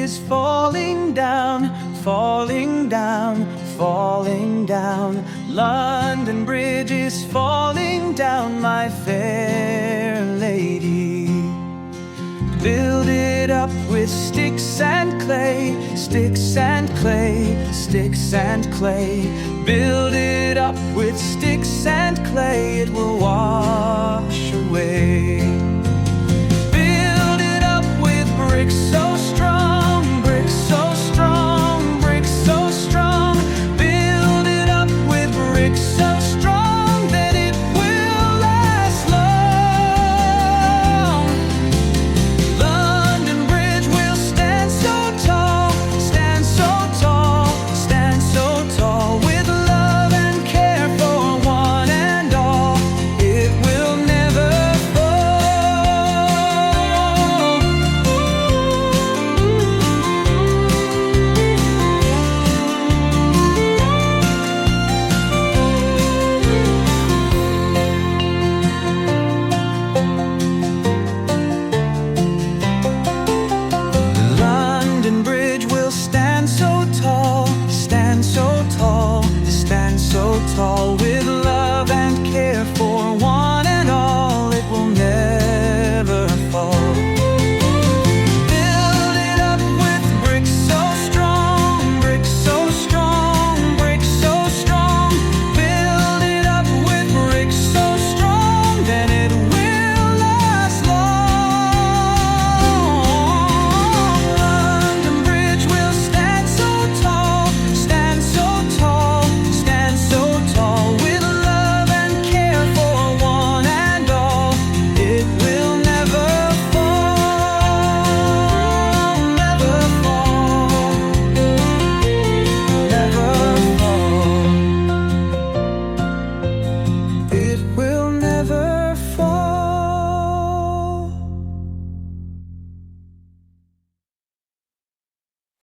is falling down, falling down, falling down. London Bridge is falling down, my fair lady. Build it up with sticks and clay, sticks and clay, sticks and clay. Build it up with sticks and clay, it will wash away. Build it up with bricks so strong, bricks so strong, bricks so strong. Build it up with bricks so strong that it will last long. London Bridge will stand so tall, stand so tall, stand so tall. With love and care for one and all, it will never fall. London Bridge will stand so tall, stand so tall, stand so tall. With